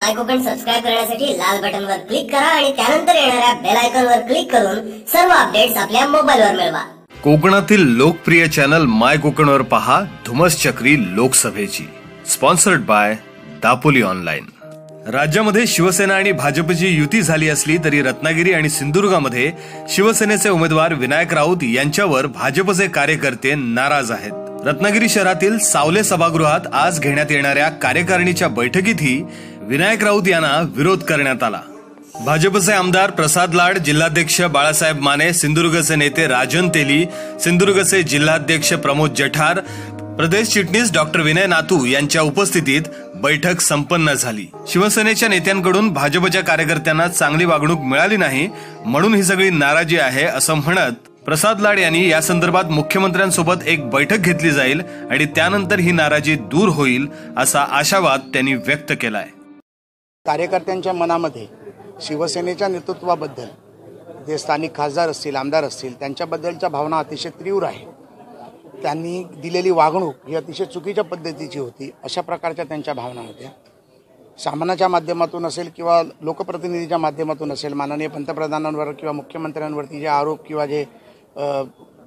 माय Konkan subscribe करण्यासाठी लाल बटनवर click करा आणि त्यानंतर येणाऱ्या बेल आयकॉनवर क्लिक करून सर्व अपडेट्स आपल्या मोबाईलवर मिळवा। कोकणातील लोकप्रिय चॅनल माय कोकणवर पहा धुमस चक्री लोकसभेची, स्पॉन्सर्ड बाय दापोली ऑनलाइन। राज्यामध्ये शिवसेना आणि भाजपची युती झाली असली तरी रत्नागिरी आणि सिंधुदुर्गामध्ये शिवसेनेचे उमेदवार विनायक राऊत यांच्यावर भाजपचे कार्यकर्ते नाराज आहेत। रत्नागिरी शहरातील सावले सभागृहात आज घेण्यात येणाऱ्या कार्यकारिणीच्या बैठकीतही विनायक राऊत यांना विरोध करण्यात आला। भाजपचे आमदार प्रसाद लाड, जिल्हाध्यक्ष बाळासाहेब माने, सिंधुदुर्गचे नेते राजन तेली, सिंधुदुर्गचे जिल्हाध्यक्ष प्रमोद जठार, प्रदेश चिटणीस डॉक्टर विनय नातू यांच्या उपस्थितीत बैठक संपन्न झाली। शिवसेनेच्या नेत्यांकडून भाजपच्या कार्यकर्त्यांना चांगली वागणूक मिळाली नाही म्हणून ही सगळी नाराजी आहे असं म्हणत प्रसाद लाड यांनी या संदर्भात मुख्यमंत्र्यांसोबत एक बैठक घेतली जाईल आणि त्यानंतर ही नाराजी दूर होईल असा आशावाद त्यांनी व्यक्त केलाय। कार्यकर्त्यांच्या मनामध्ये शिवसेनेच्या नेतृत्वाबद्दल जे स्थानिक खासदार असतील, आमदार असतील, त्यांच्याबद्दलच्या भावना अतिशय तीव्र आहे। त्यांनी दिलेली वागणूक ही अतिशय चुकीच्या पद्धतीची होती, अशा प्रकारच्या त्यांच्या भावना होत्या। सामनाच्या माध्यमातून असेल किंवा लोकप्रतिनिधीच्या माध्यमातून असेल, माननीय पंतप्रधानांवर किंवा मुख्यमंत्र्यांवरती जे आरोप किंवा जे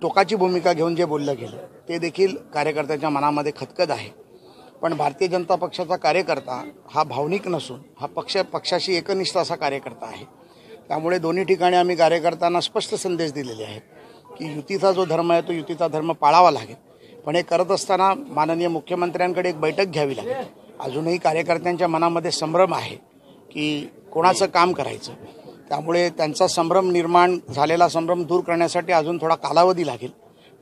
टोकाची भूमिका घेऊन जे बोललं गेलं ते देखील कार्यकर्त्यांच्या मनामध्ये खदखद आहे। पण भारतीय जनता पक्षाचा कार्यकर्ता हा भावनिक नसून हा पक्षाशी एकनिष्ठ असा कार्यकर्ता आहे। त्यामुळे दोन्ही ठिकाणी आम्ही कार्यकर्त्यांना स्पष्ट संदेश दिलेले आहेत की युतीचा जो धर्म आहे तो युतीचा धर्म पाळावा लागेल, पण हे करत असताना माननीय मुख्यमंत्र्यांकडे एक बैठक घ्यावी लागेल। अजूनही कार्यकर्त्यांच्या मनामध्ये संभ्रम आहे की कोणाचं काम करायचं, त्यामुळे त्यांचा संभ्रम निर्माण झालेला संभ्रम दूर करण्यासाठी अजून थोडा कालावधी लागेल।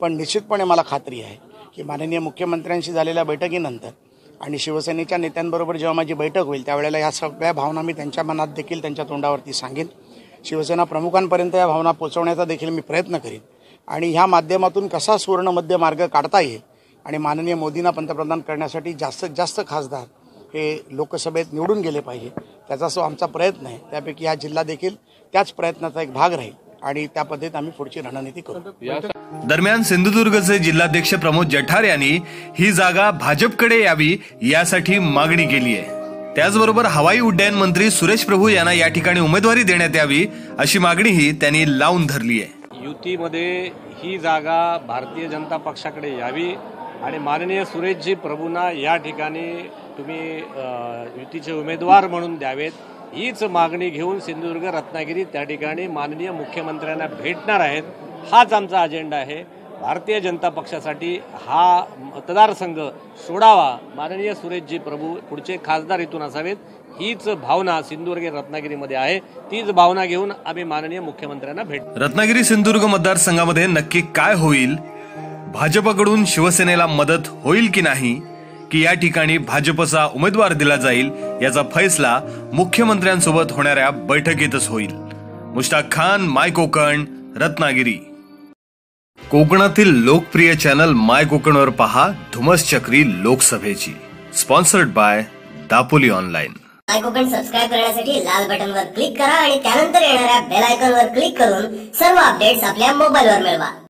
पण निश्चितपणे मला खात्री आहे की माननीय मुख्यमंत्र्यांशी झालेल्या बैठकीनंतर आणि शिवसेनेच्या नेत्यांबरोबर जेव्हा माझी बैठक होईल त्यावेळेला या सगळ्या भावना मी त्यांच्या मनात देखील त्यांच्या तोंडावरती सांगेन। शिवसेना प्रमुखांपर्यंत या भावना पोहोचवण्याचा देखील मी प्रयत्न करीन आणि ह्या माध्यमातून कसा सुवर्ण मध्य मार्ग काढता येईल आणि माननीय मोदींना पंतप्रधान करण्यासाठी जास्तीत जास्त खासदार हे लोकसभेत निवडून गेले पाहिजे, त्याचा आमचा प्रयत्न आहे। त्यापैकी हा जिल्हा देखील त्याच प्रयत्नाचा एक भाग राहील आणि त्या पद्धतीत आम्ही पुढची रणनीती करू। दरम्यान सिंधुदुर्गचे जिल्हाध्यक्ष प्रमोद जठार यांनी ही जागा भाजपकडे यावी यासाठी मागणी केली आहे। त्याचबरोबर हवाई उड्डयन मंत्री सुरेश प्रभू यांना या ठिकाणी उमेदवारी देण्यात यावी अशी मागणीही त्यांनी लावून धरली आहे। युतीमध्ये ही जागा भारतीय जनता पक्षाकडे यावी आणि माननीय सुरेशजी प्रभूंना या ठिकाणी तुम्ही युतीचे उमेदवार म्हणून द्यावेत, हीच मागणी घेऊन सिंधुदुर्ग, रत्नागिरी त्या ठिकाणी माननीय मुख्यमंत्र्यांना भेटणार आहेत। हाच आमचा अजेंडा आहे। भारतीय जनता पक्षासाठी हा मतदारसंघ सोडावा, माननीय सुरेशजी प्रभू पुढचे खासदार इथून असावेत, हीच भावना सिंधुदुर्ग रत्नागिरीमध्ये आहे। तीच भावना घेऊन आम्ही माननीय मुख्यमंत्र्यांना भेट। रत्नागिरी सिंधुदुर्ग मतदारसंघामध्ये नक्की काय होईल? भाजपकडून शिवसेनेला मदत होईल की नाही, की या ठिकाणी भाजपचा उमेदवार दिला जाईल याचा फैसला मुख्यमंत्र्यांसोबत होणाऱ्या बैठकीतच होईल। मुश्ताक खान, माय कोकण, रत्नागिरी। कोकणातील लोकप्रिय चॅनल माय कोकणवर पहा धुमस चक्री लोकसभेची, sponsored by Dapoli online. My Konkan subscribe करण्यासाठी लाल बटनवर क्लिक करा आणि त्यानंतर येणाऱ्या बेल आयकॉनवर क्लिक करून सर्व अपडेट्स आपल्या मोबाईलवर मिळवा।